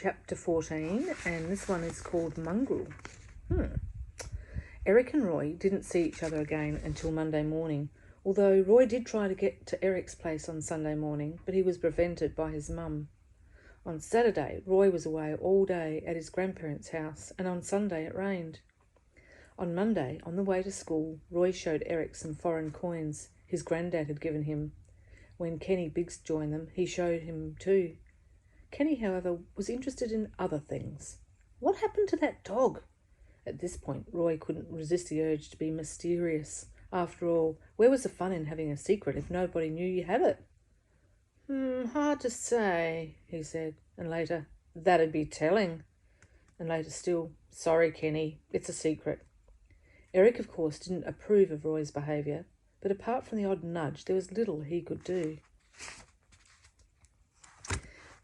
chapter 14, and this one is called Mongrel. Eric and Roy didn't see each other again until Monday morning, although Roy did try to get to Eric's place on Sunday morning, but he was prevented by his mum. On Saturday, Roy was away all day at his grandparents' house, and on Sunday it rained. On Monday, on the way to school, Roy showed Eric some foreign coins his granddad had given him. When Kenny Biggs joined them, he showed him too. Kenny, however, was interested in other things. What happened to that dog? At this point, Roy couldn't resist the urge to be mysterious. After all, where was the fun in having a secret if nobody knew you had it? Hard to say, he said, and later, that'd be telling. And later still, sorry, Kenny, it's a secret. Eric, of course, didn't approve of Roy's behaviour, but apart from the odd nudge, there was little he could do.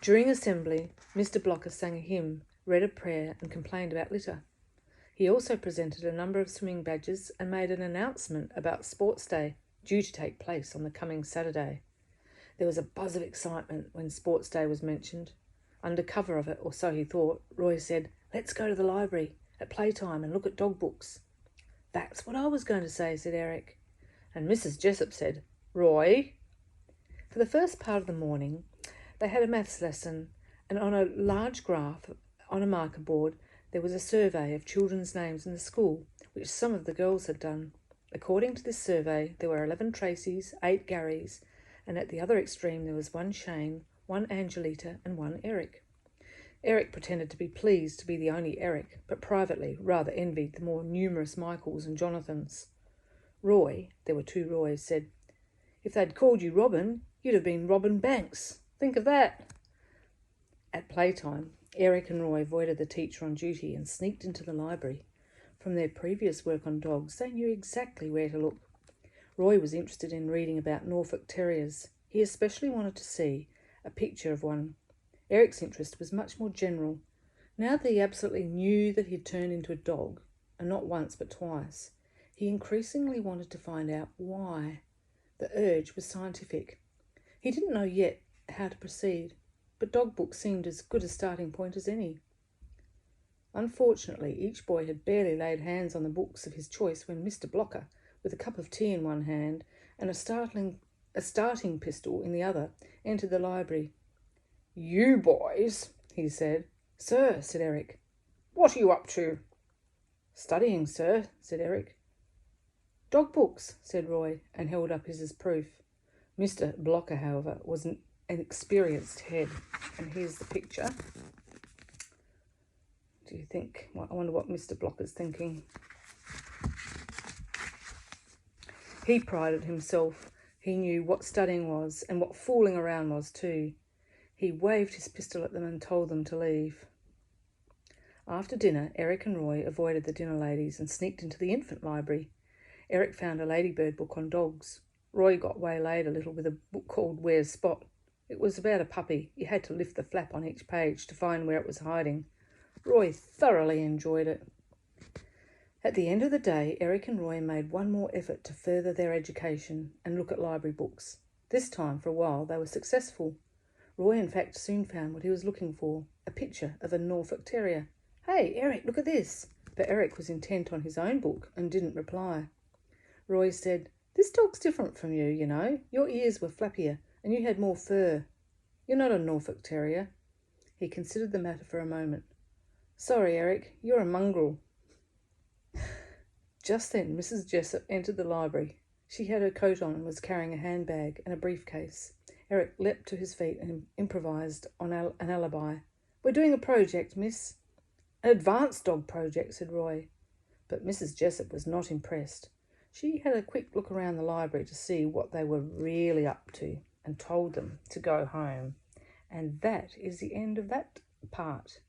During assembly, Mr. Blocker sang a hymn, read a prayer, and complained about litter. He also presented a number of swimming badges and made an announcement about Sports Day, due to take place on the coming Saturday. There was a buzz of excitement when Sports Day was mentioned. Under cover of it, or so he thought, Roy said, "Let's go to the library at playtime and look at dog books." "That's what I was going to say," said Eric. And Mrs. Jessup said, "Roy." For the first part of the morning, they had a maths lesson, and on a large graph on a marker board, there was a survey of children's names in the school, which some of the girls had done. According to this survey, there were 11 Tracys, 8 Garys, and at the other extreme there was 1 Shane, 1 Angelita, and 1 Eric. Eric pretended to be pleased to be the only Eric, but privately rather envied the more numerous Michaels and Jonathans. Roy, there were 2 Roys, said, "If they'd called you Robin, you'd have been Robin Banks. Think of that." At playtime, Eric and Roy avoided the teacher on duty and sneaked into the library. From their previous work on dogs, they knew exactly where to look. Roy was interested in reading about Norfolk Terriers. He especially wanted to see a picture of one. Eric's interest was much more general. Now that he absolutely knew that he'd turned into a dog, and not once but twice, he increasingly wanted to find out why. The urge was scientific. He didn't know yet how to proceed, but dog books seemed as good a starting point as any. Unfortunately, each boy had barely laid hands on the books of his choice when Mr. Blocker, with a cup of tea in one hand and a starting pistol in the other, entered the library. "You boys," he said. "Sir," said Eric. "What are you up to?" "Studying, sir," said Eric. "Dog books," said Roy, and held up his as proof. Mr. Blocker, however, was an experienced head, and here's the picture. Do you think? I wonder what Mr. Blocker's thinking. He prided himself. He knew what studying was and what fooling around was too. He waved his pistol at them and told them to leave. After dinner, Eric and Roy avoided the dinner ladies and sneaked into the infant library. Eric found a ladybird book on dogs. Roy got waylaid a little with a book called Where's Spot. It was about a puppy. You had to lift the flap on each page to find where it was hiding. Roy thoroughly enjoyed it. At the end of the day, Eric and Roy made one more effort to further their education and look at library books. This time, for a while, they were successful. Roy, in fact, soon found what he was looking for, a picture of a Norfolk Terrier. "Hey, Eric, look at this." But Eric was intent on his own book and didn't reply. Roy said, "This dog's different from you, you know. Your ears were flappier and you had more fur. You're not a Norfolk Terrier." He considered the matter for a moment. "Sorry, Eric, you're a mongrel." Just then, Mrs. Jessup entered the library. She had her coat on and was carrying a handbag and a briefcase. Eric leapt to his feet and improvised on an alibi. "We're doing a project, miss." "An advanced dog project," said Roy. But Mrs. Jessup was not impressed. She had a quick look around the library to see what they were really up to and told them to go home. And that is the end of that part.